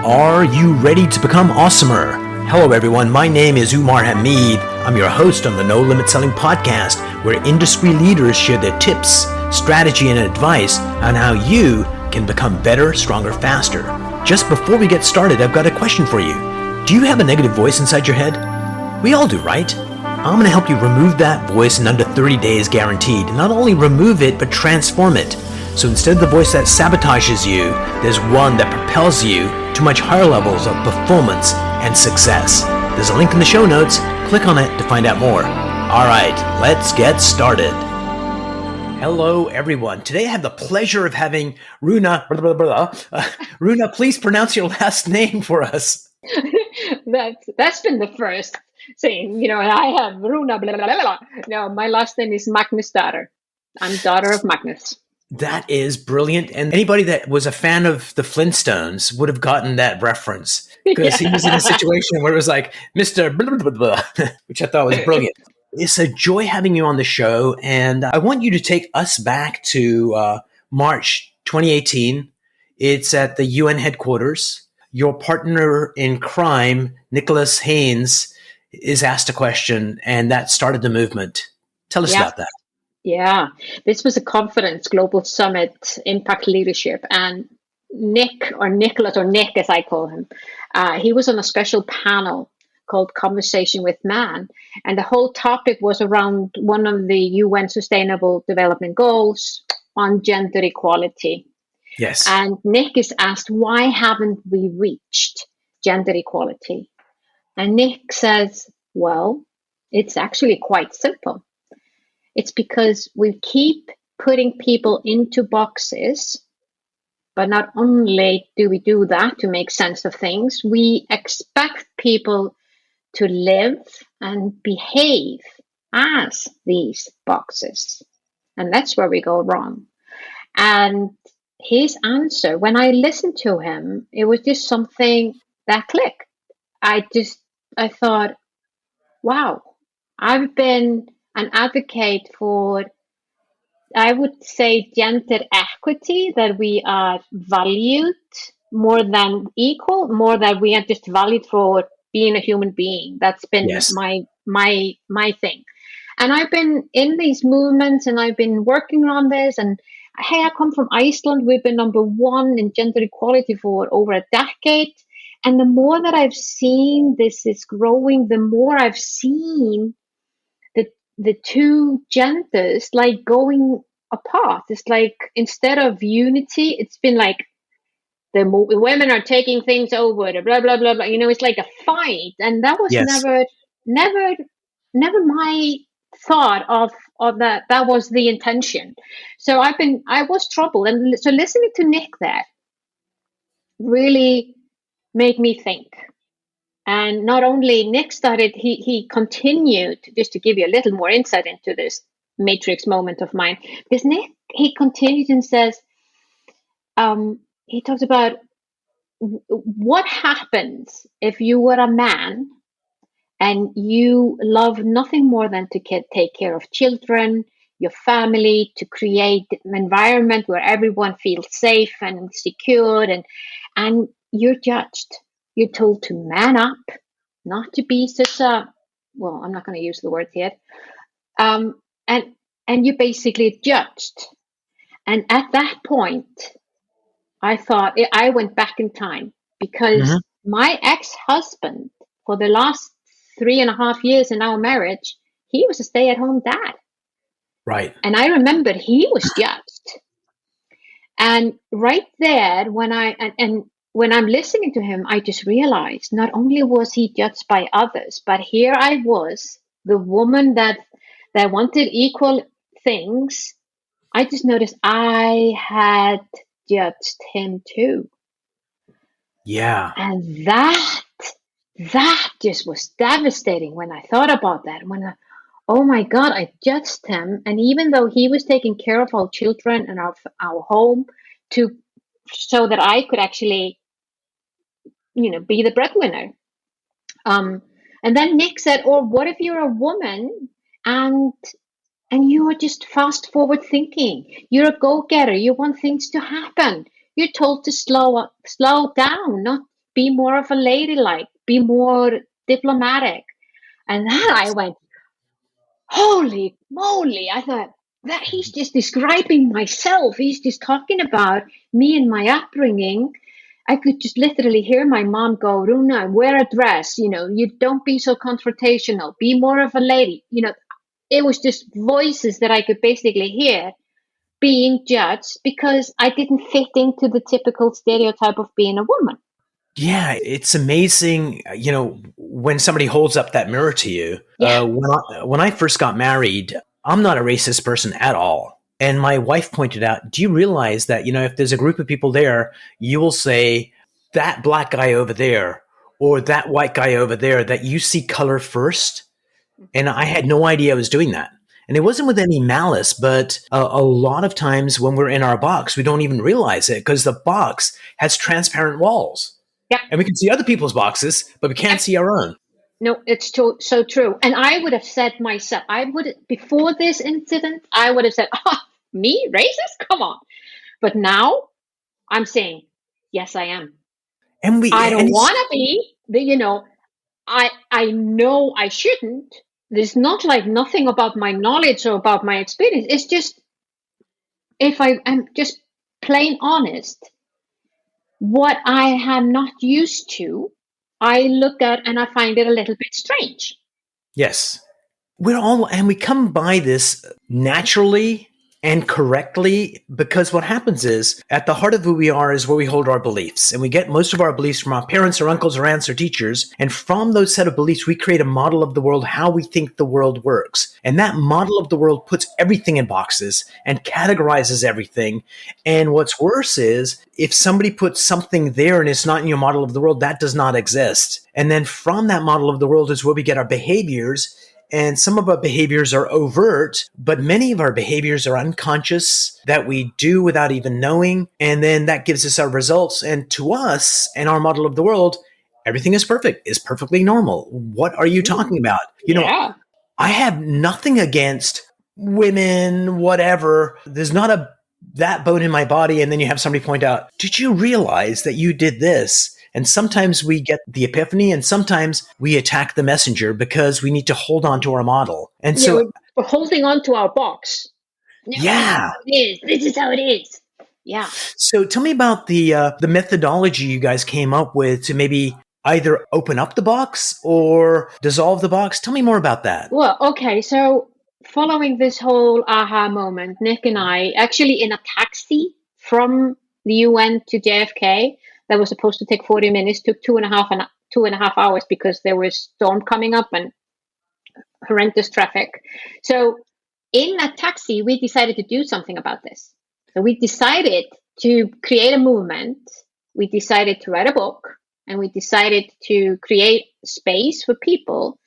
Are you ready to become awesomer? Hello everyone, my name is Umar Hamid. I'm your host on the No Limit Selling podcast, where industry leaders share their tips, strategy, and advice on how you can become better, stronger, faster. Just before we get started, I've got a question for you. Do you have a negative voice inside your head? We all do, right? I'm going to help you remove that voice in under 30 days guaranteed. Not only remove it, but transform it. So instead of the voice that sabotages you, there's one that propels you to much higher levels of performance and success. There's a link in the show notes. Click on it to find out more. All right, let's get started. Hello, everyone. Today I have the pleasure of having Rúna. Rúna, please pronounce your last name for us. That's been the first thing, and I have Rúna, blah, blah, blah, blah. No, my last name is Magnúsdóttir. I'm daughter of Magnus. That is brilliant. And anybody that was a fan of the Flintstones would have gotten that reference, because he was in a situation where it was like, Mr. blah, blah, blah, which I thought was brilliant. It's a joy having you on the show. And I want you to take us back to March 2018. It's at the UN headquarters. Your partner in crime, Nicholas Haynes, is asked a question, and that started the movement. Tell us about that. Yeah, this was a conference, Global Summit, Impact Leadership, and Nick, or Nicholas, or Nick as I call him, he was on a special panel called Conversation with Man, and the whole topic was around one of the UN Sustainable Development Goals on gender equality. Yes. And Nick is asked, why haven't we reached gender equality? And Nick says, well, it's actually quite simple. It's because we keep putting people into boxes, but not only do we do that to make sense of things, we expect people to live and behave as these boxes. And that's where we go wrong. And his answer, when I listened to him, it was just something that clicked. I thought, wow, I've been an advocate for, I would say, gender equity, that we are valued more than equal, more than we are just valued for being a human being. That's been my thing. And I've been in these movements and I've been working on this. And hey, I come from Iceland. We've been number one in gender equality for over a decade. And the more that I've seen this is growing, the more I've seen the two genders like going apart. It's like, instead of unity, it's been like the women are taking things over, blah, blah, blah, blah. It's like a fight. And that was never my thought of that. That was the intention. So I was troubled. And so listening to Nick there really made me think. And not only Nick started, he continued, just to give you a little more insight into this matrix moment of mine, because Nick, he continues and says, he talks about what happens if you were a man and you love nothing more than to take care of children, your family, to create an environment where everyone feels safe and secure, and you're judged. You're told to man up, not to be such a, well, I'm not going to use the word yet. And you're basically judged. And at that point, I thought, I went back in time, because my ex-husband, for the last 3.5 years in our marriage, he was a stay-at-home dad. Right. And I remember he was judged. And right there, when I'm listening to him, I just realized not only was he judged by others, but here I was, the woman that wanted equal things. I just noticed I had judged him too. Yeah. And that just was devastating when I thought about that. Oh my God, I judged him. And even though he was taking care of our children and our home so that I could actually be the breadwinner. And then Nick said, or what if you're a woman and you are just fast forward thinking? You're a go-getter. You want things to happen. You're told to slow down, be more of a ladylike, be more diplomatic. And then I went, holy moly. I thought that he's just describing myself. He's just talking about me and my upbringing. I could just literally hear my mom go, Rúna, wear a dress, you don't be so confrontational, be more of a lady. It was just voices that I could basically hear being judged because I didn't fit into the typical stereotype of being a woman. Yeah, it's amazing, when somebody holds up that mirror to you. Yeah. When I first got married, I'm not a racist person at all. And my wife pointed out, do you realize that, if there's a group of people there, you will say that black guy over there or that white guy over there, that you see color first. And I had no idea I was doing that. And it wasn't with any malice, but a lot of times when we're in our box, we don't even realize it because the box has transparent walls. Yeah. And we can see other people's boxes, but we can't see our own. No, it's so true. And I would have said myself, before this incident, I would have said, me, racist? Come on. But now I'm saying, yes, I am. And I don't want to be, I know I shouldn't. There's not like nothing about my knowledge or about my experience. It's just, if I am just plain honest, what I am not used to, I look at and I find it a little bit strange. Yes. We come by this naturally and correctly, because what happens is at the heart of who we are is where we hold our beliefs. And we get most of our beliefs from our parents or uncles or aunts or teachers. And from those set of beliefs, we create a model of the world, how we think the world works. And that model of the world puts everything in boxes and categorizes everything. And what's worse is if somebody puts something there and it's not in your model of the world, that does not exist. And then from that model of the world is where we get our behaviors. And some of our behaviors are overt, but many of our behaviors are unconscious that we do without even knowing. And then that gives us our results. And to us and our model of the world, everything is perfect, is perfectly normal. What are you talking about? I have nothing against women, whatever. There's not that bone in my body. And then you have somebody point out, did you realize that you did this? And sometimes we get the epiphany and sometimes we attack the messenger because we need to hold on to our model. And so we're holding on to our box. Yeah. This is how it is. Yeah. So tell me about the methodology you guys came up with to maybe either open up the box or dissolve the box. Tell me more about that. Well, okay. So following this whole aha moment, Nick and I actually in a taxi from the UN to JFK, that was supposed to take 40 minutes, took 2.5 hours because there was storm coming up and horrendous traffic. So in that taxi, we decided to do something about this. So we decided to create a movement. We decided to write a book, and we decided to create space for people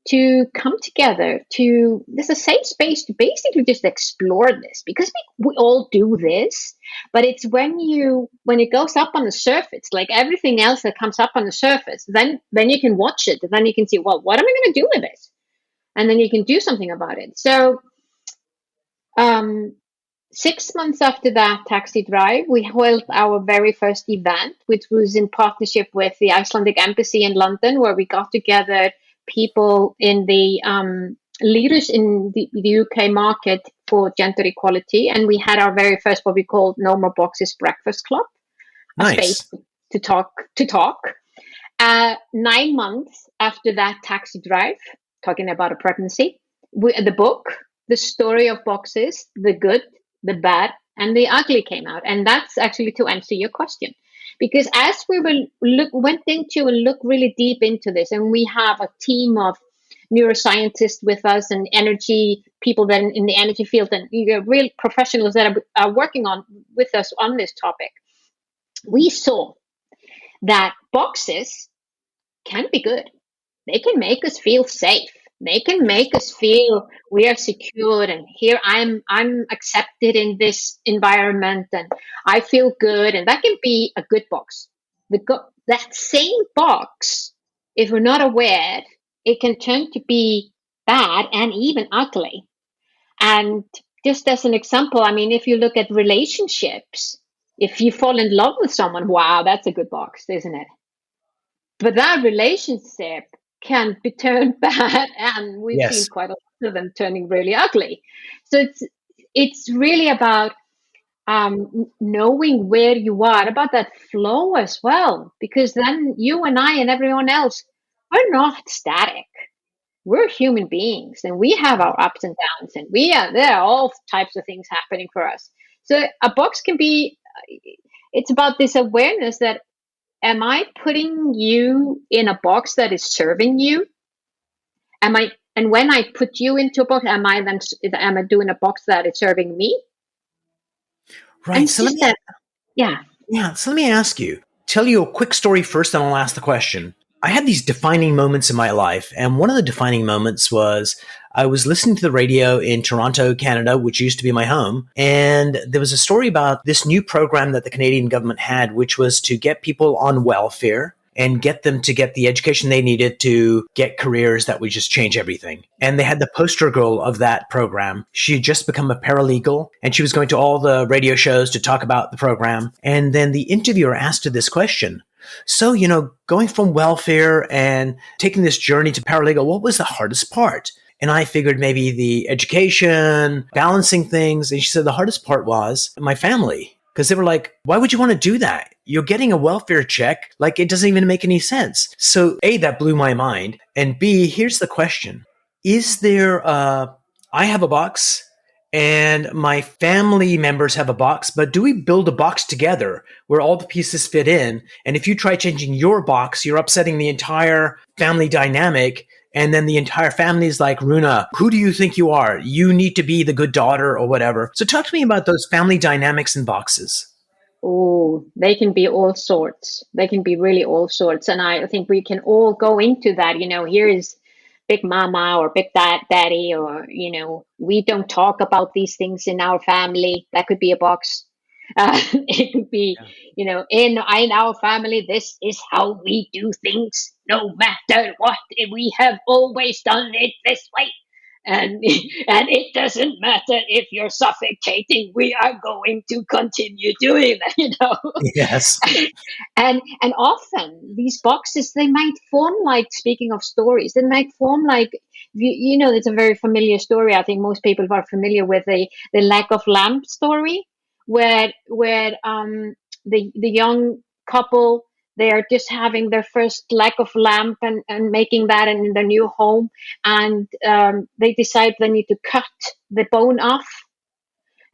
to come together there's a safe space to basically just explore this, because we all do this, but it's when it goes up on the surface, like everything else that comes up on the surface, then you can watch it, and then you can see, well, what am I going to do with this? And then you can do something about it. So 6 months after that taxi drive, we held our very first event, which was in partnership with the Icelandic Embassy in London, where we got together people in the leaders in the UK market for gender equality, and we had our very first what we called No More Boxes Breakfast Club, nice. A space to talk. 9 months after that taxi drive, talking about a pregnancy, the book, The Story of Boxes, the Good, the Bad, and the Ugly came out, and that's actually to answer your question. Because as we went into and looked really deep into this, and we have a team of neuroscientists with us and energy people that in the energy field and real professionals that are working on with us on this topic, we saw that boxes can be good. They can make us feel safe. They can make us feel we are secure, and here I'm accepted in this environment, and I feel good, and that can be a good box. That same box, if we're not aware, it can turn to be bad and even ugly. And just as an example, I mean, if you look at relationships, if you fall in love with someone, wow, that's a good box, isn't it? But that relationship can be turned bad, and we've seen Yes. quite a lot of them turning really ugly. So it's really about knowing where you are, about that flow as well, because then you and I and everyone else, we're not static. We're human beings, and we have our ups and downs, and there are all types of things happening for us. So a box can be, it's about this awareness that, am I putting you in a box that is serving you? And when I put you into a box, am I doing a box that is serving me? And Right. it's just that, yeah. Yeah, so let me ask you, tell you a quick story first, and I'll ask the question. I had these defining moments in my life, and one of the defining moments was I was listening to the radio in Toronto, Canada, which used to be my home, and there was a story about this new program that the Canadian government had, which was to get people on welfare and get them to get the education they needed to get careers that would just change everything. And they had the poster girl of that program. She had just become a paralegal, and she was going to all the radio shows to talk about the program. And then the interviewer asked her this question. So, going from welfare and taking this journey to paralegal, what was the hardest part? And I figured maybe the education, balancing things. And she said the hardest part was my family. Because they were like, why would you want to do that? You're getting a welfare check. Like, it doesn't even make any sense. So A, that blew my mind. And B, here's the question. Is there, I have a box and my family members have a box, but do we build a box together where all the pieces fit in? And if you try changing your box, you're upsetting the entire family dynamic. And then the entire family is like, Runa, who do you think you are? You need to be the good daughter or whatever. So talk to me about those family dynamics in boxes. Oh, they can be all sorts. They can be really all sorts. And I think we can all go into that. Here is Big Mama or Big Daddy, or, we don't talk about these things in our family. That could be a box. It could be, in our family, this is how we do things, no matter what. We have always done it this way. And it doesn't matter if you're suffocating, we are going to continue doing that. Yes. And often these boxes, they might form like, speaking of stories, they might form like, it's a very familiar story. I think most people are familiar with the lack of lamp story, where the young couple, they are just having their first lack of lamp and making that in their new home. And they decide they need to cut the bone off.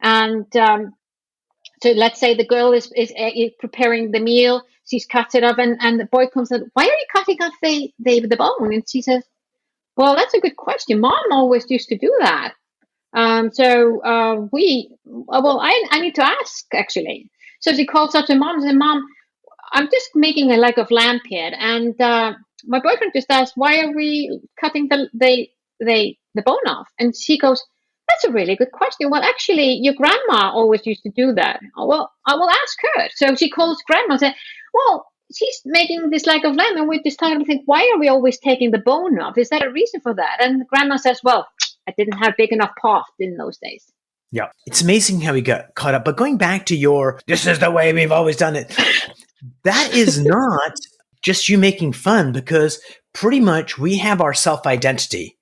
And so let's say the girl is preparing the meal. She's cut it off, and the boy comes and, why are you cutting off the bone? And she says, well, that's a good question. Mom always used to do that. I need to ask, actually. So she calls up to mom and says, Mom, I'm just making a leg of lamb here, and my boyfriend just asked, why are we cutting the bone off? And she goes, that's a really good question. Well, actually, your grandma always used to do that. Oh, well, I will ask her. So she calls grandma and says, well, she's making this leg of lamb, and we just started to think, why are we always taking the bone off? Is there a reason for that? And grandma says, well, I didn't have big enough pot in those days. Yeah. It's amazing how we got caught up. But going back to this is the way we've always done it. That is not just you making fun, because pretty much we have our self-identity.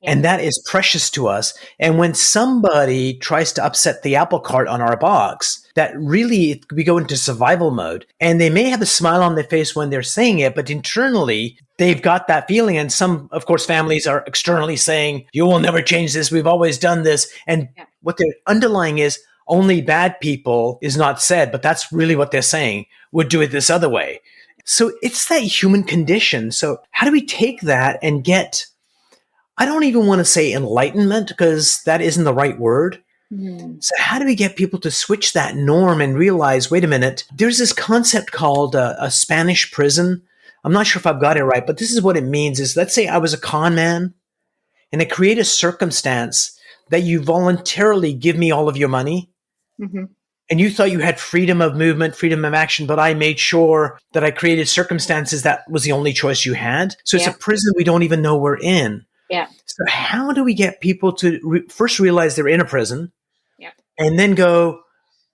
Yeah. And that is precious to us. And when somebody tries to upset the apple cart on our box, that really, we go into survival mode. And they may have a smile on their face when they're saying it, but internally, they've got that feeling. And some, of course, families are externally saying, you will never change this. We've always done this. And what they're underlying is, only bad people is not said, but that's really what they're saying. Would do it this other way. So it's that human condition. So how do we take that and get, I don't even want to say enlightenment, because that isn't the right word. So how do we get people to switch that norm and realize, wait a minute, there's this concept called a Spanish prison. I'm not sure if I've got it right, but this is what it means is, let's say I was a con man and I create a circumstance that you voluntarily give me all of your money. Mm-hmm. And you thought you had freedom of movement, freedom of action, but I made sure that I created circumstances that was the only choice you had. So it's a prison we don't even know we're in. Yeah. So how do we get people to first realize they're in a prison, and then go,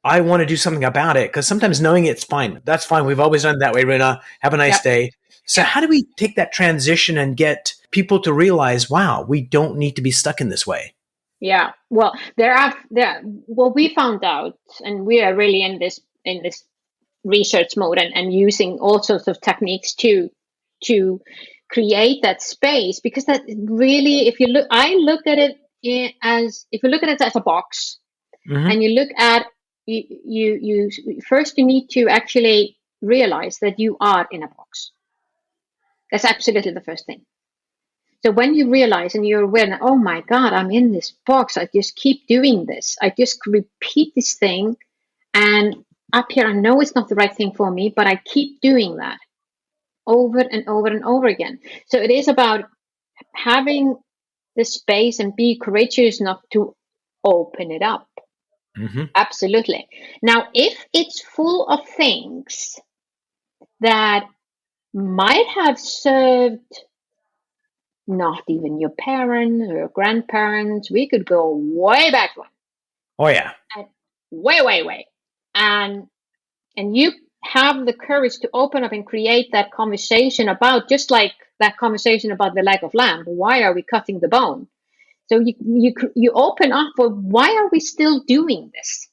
I want to do something about it, because sometimes knowing it's fine. That's fine. We've always done it that way, Runa. Have a nice Yep. day. So how do we take that transition and get people to realize, wow, we don't need to be stuck in this way? Yeah. Well, what we found out, and we are really in this research mode and using all sorts of techniques to create that space, because that really, if you look, I look at it as, if you look at it as a box, Mm-hmm. and you look at you first, you need to actually realize that you are in a box. That's absolutely the first thing. So when you realize and you're aware that, oh my God, I'm in this box, I just keep doing this, I just repeat this thing, and up here I know it's not the right thing for me, but I keep doing that over and over and over again. So it is about having the space and be courageous enough to open it up. Mm-hmm. Absolutely. Now, if it's full of things that might have served not even your parents or your grandparents, we could go way back one. Oh, yeah. And way. And you have the courage to open up and create that conversation about, just like that conversation about the leg of lamb. Why are we cutting the bone? So you open up for, why are we still doing this?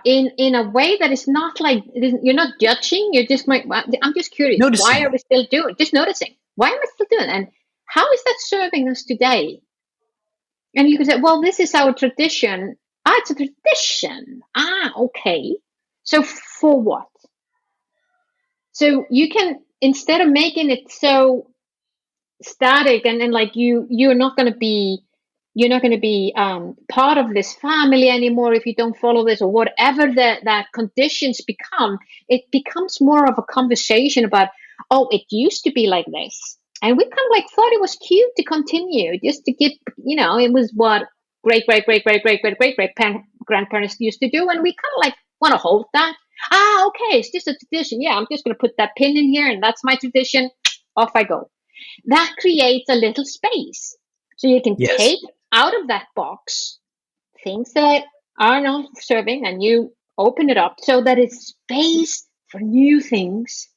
In a way that is not like, you're not judging. You're just like, I'm just curious. Why Noticing. are we still doing? Just noticing. Why am I still doing? And how is that serving us today? And you can say, well, this is our tradition. Ah, it's a tradition. Ah, okay. So for what? So you can, instead of making it so static and then like you're not going to be part of this family anymore if you don't follow this, or whatever that conditions become, it becomes more of a conversation about, oh, it used to be like this, and we kind of like thought it was cute to continue, just to get, it was what great grandparents used to do, and we kind of like want to hold that. Ah, okay, it's just a tradition. Yeah, I'm just going to put that pin in here, and that's my tradition. Off I go. That creates a little space. So you can Yes. take out of that box things that are not serving, and you open it up so that it's space for new things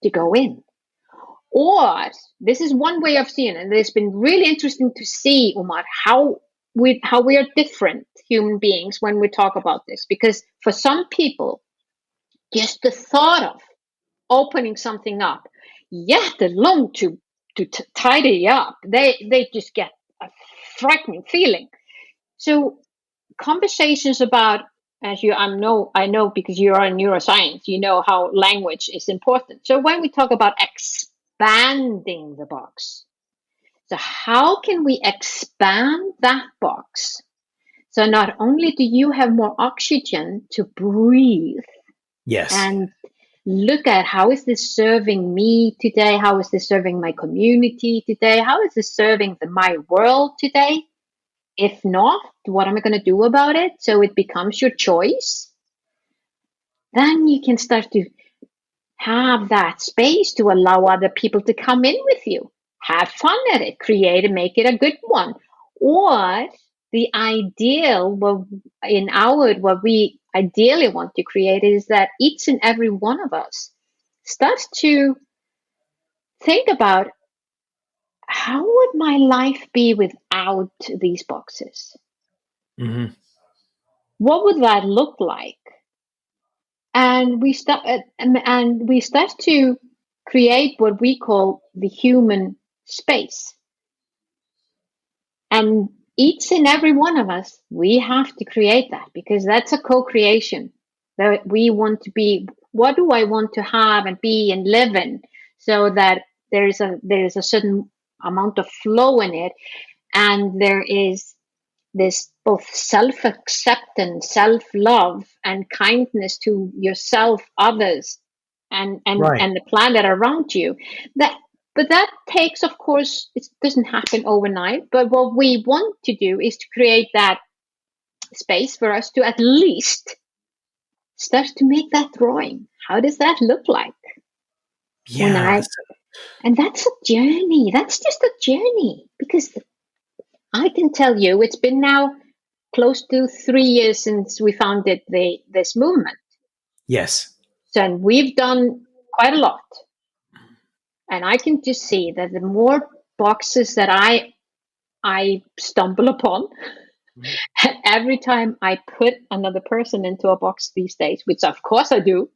to go in. Or this is one way of seeing it, and it's been really interesting to see, Umar, how we are different human beings when we talk about this. Because for some people, just the thought of opening something up, yet alone to tidy up, they just get a frightening feeling. So conversations about, as I know because you are in neuroscience, you know how language is important. So when we talk about expanding the box, so how can we expand that box? So not only do you have more oxygen to breathe Yes. and look at, how is this serving me today? How is this serving my community today? How is this serving my world today? If not, what am I going to do about it? So it becomes your choice. Then you can start to have that space to allow other people to come in with you. Have fun at it, create and make it a good one. Or the ideal, what we ideally want to create is that each and every one of us starts to think about, how would my life be without these boxes? Mm-hmm. What would that look like? And we start to create what we call the human space. And each and every one of us, we have to create that, because that's a co-creation. That we want to be, what do I want to have and be and live in, so that there is a certain amount of flow in it, and there is this both self-acceptance, self-love, and kindness to yourself, others, and Right. the planet around you. But that takes, of course, it doesn't happen overnight. But what we want to do is to create that space for us to at least start to make that drawing. How does that look like? Yeah. And that's a journey. That's just a journey, because I can tell you, it's been now close to 3 years since we founded this movement. Yes. So we've done quite a lot. And I can just see that the more boxes that I stumble upon, every time I put another person into a box these days, which of course I do.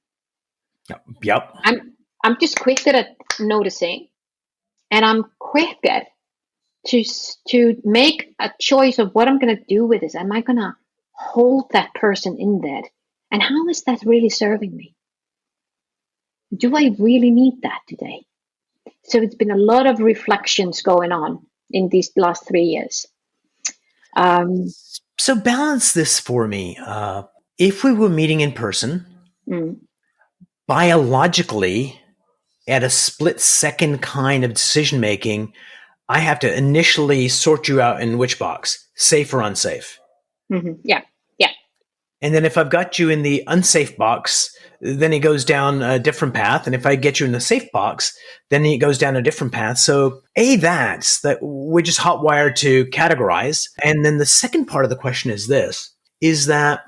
Yep. I'm just quicker at noticing, and I'm quicker to make a choice of what I'm going to do with this. Am I going to hold that person in there? And how is that really serving me? Do I really need that today? So it's been a lot of reflections going on in these last 3 years. So balance this for me. If we were meeting in person, biologically, at a split second kind of decision making, I have to initially sort you out in which box, safe or unsafe. Mm-hmm. Yeah. Yeah. And then if I've got you in the unsafe box, then it goes down a different path. And if I get you in the safe box, then it goes down a different path. So that's that we're just hot wired to categorize. And then the second part of the question is this, is that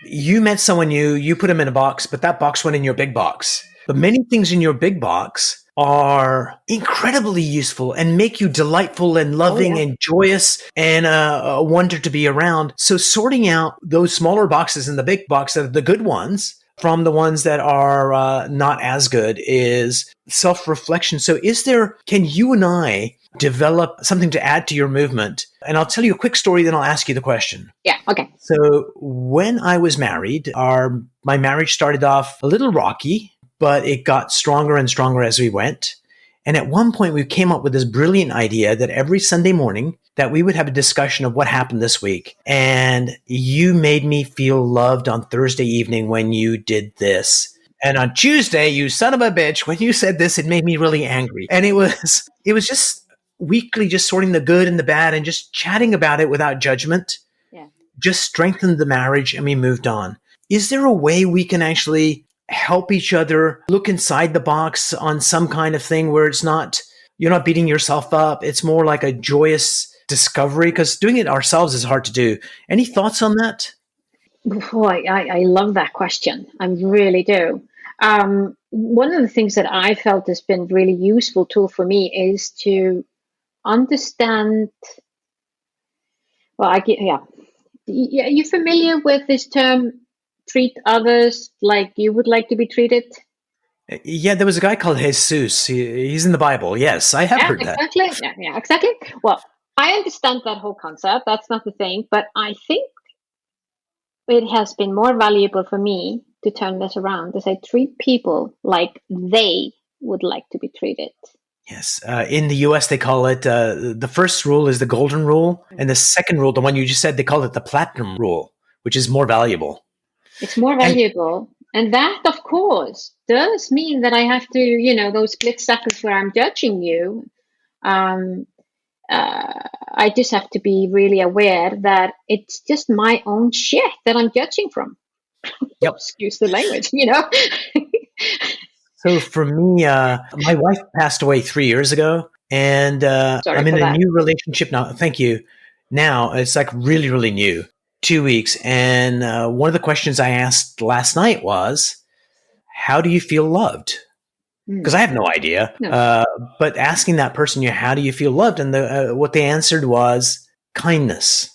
you met someone new, you put them in a box, but that box went in your big box. But many things in your big box are incredibly useful and make you delightful and loving and joyous and a wonder to be around. So sorting out those smaller boxes in the big box that are the good ones from the ones that are not as good is self-reflection. So can you and I develop something to add to your movement? And I'll tell you a quick story, then I'll ask you the question. Yeah, okay. So when I was married, my marriage started off a little rocky, but it got stronger and stronger as we went. And at one point, we came up with this brilliant idea that every Sunday morning that we would have a discussion of what happened this week. And you made me feel loved on Thursday evening when you did this. And on Tuesday, you son of a bitch, when you said this, it made me really angry. And it was just weekly, just sorting the good and the bad and just chatting about it without judgment. Yeah. Just strengthened the marriage and we moved on. Is there a way we can actually help each other look inside the box on some kind of thing where you're not beating yourself up? It's more like a joyous discovery, because doing it ourselves is hard to do. Any thoughts on that? Boy, I love that question. I really do. One of the things that I felt has been really useful tool for me is to understand. Well, are you familiar with this term? Treat others like you would like to be treated. Yeah, there was a guy called Jesus. He's in the Bible. Yes, I have heard that. Exactly. Yeah, exactly. Well, I understand that whole concept. That's not the thing, but I think it has been more valuable for me to turn this around, to say treat people like they would like to be treated. Yes. In the US, they call it, the first rule is the golden rule. And the second rule, the one you just said, they call it the platinum rule, which is more valuable. It's more valuable. And that, of course, does mean that I have to, those split seconds where I'm judging you, I just have to be really aware that it's just my own shit that I'm judging from. Yep. Excuse the language, So for me, my wife passed away 3 years ago, and I'm in a new relationship now. Thank you. Now it's like really, really new. 2 weeks. And one of the questions I asked last night was, how do you feel loved? Because I have no idea. No. But asking that person, how do you feel loved? And what they answered was kindness,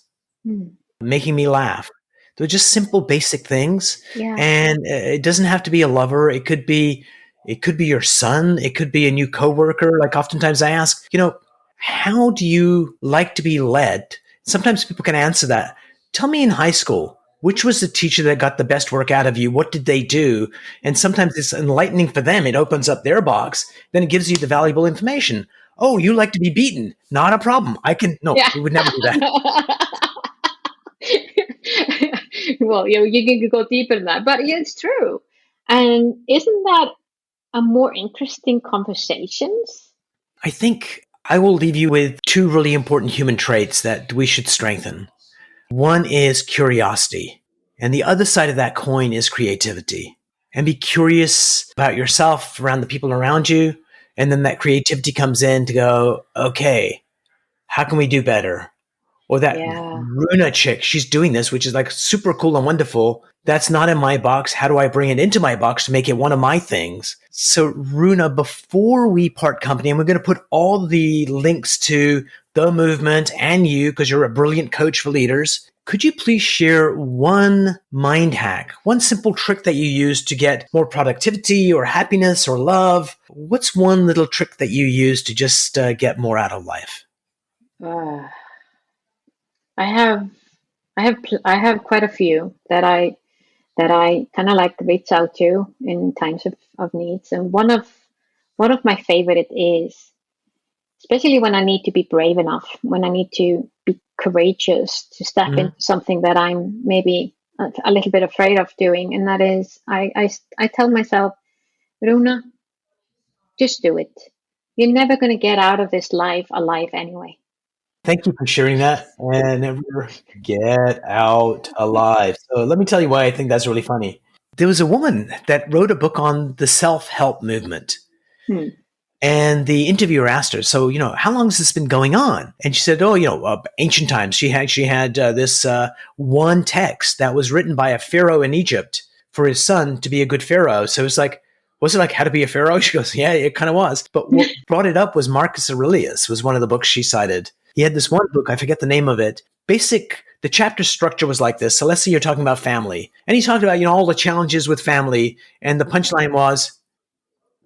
making me laugh. They're just simple, basic things. Yeah. And it doesn't have to be a lover. It could be your son. It could be a new coworker. Like oftentimes I ask, how do you like to be led? Sometimes people can answer that. Tell me in high school, which was the teacher that got the best work out of you? What did they do? And sometimes it's enlightening for them. It opens up their box. Then it gives you the valuable information. Oh, you like to be beaten. Not a problem. We would never do that. Well, you can go deeper than that. But it's true. And isn't that a more interesting conversations? I think I will leave you with two really important human traits that we should strengthen. One is curiosity, and the other side of that coin is creativity. And be curious about yourself, around the people around you, and then that creativity comes in to go, okay, how can we do better? Or that Yeah. Runa chick, she's doing this, which is like super cool and wonderful. That's not in my box. How do I bring it into my box to make it one of my things? So Runa, before we part company, and we're going to put all the links to the movement and you, because you're a brilliant coach for leaders, could you please share one mind hack, one simple trick that you use to get more productivity or happiness or love? What's one little trick that you use to just get more out of life? Uh, I have, I have quite a few that I kind of like reach out to in times of needs. And one of my favorite is, especially when I need to be brave enough, when I need to be courageous to step into something that I'm maybe a little bit afraid of doing. And that is, I tell myself, Runa, just do it. You're never going to get out of this life alive anyway. Thank you for sharing that, and never get out alive. So let me tell you why I think that's really funny. There was a woman that wrote a book on the self-help movement. And the interviewer asked her, so, how long has this been going on? And she said, ancient times. She had this one text that was written by a pharaoh in Egypt for his son to be a good pharaoh. So it's like, was it like How to Be a Pharaoh? She goes, yeah, it kind of was. But what brought it up was Marcus Aurelius was one of the books she cited. He had this one book, I forget the name of it. The chapter structure was like this. So let's say you're talking about family. And he talked about, all the challenges with family. And the punchline was,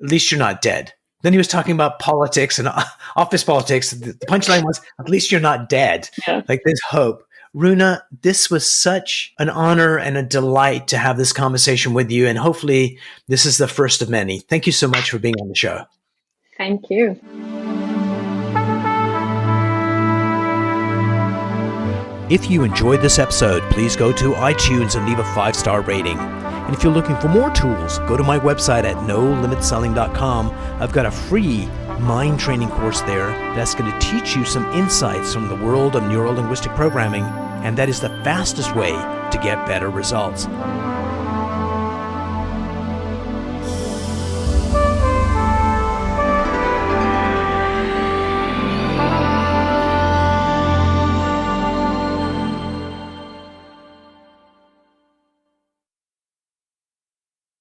at least you're not dead. Then he was talking about politics and office politics. The punchline was, at least you're not dead. Yeah. Like there's hope. Runa, this was such an honor and a delight to have this conversation with you. And hopefully this is the first of many. Thank you so much for being on the show. Thank you. If you enjoyed this episode, please go to iTunes and leave a 5-star rating. And if you're looking for more tools, go to my website at nolimitselling.com. I've got a free mind training course there that's going to teach you some insights from the world of neuro-linguistic programming, and that is the fastest way to get better results.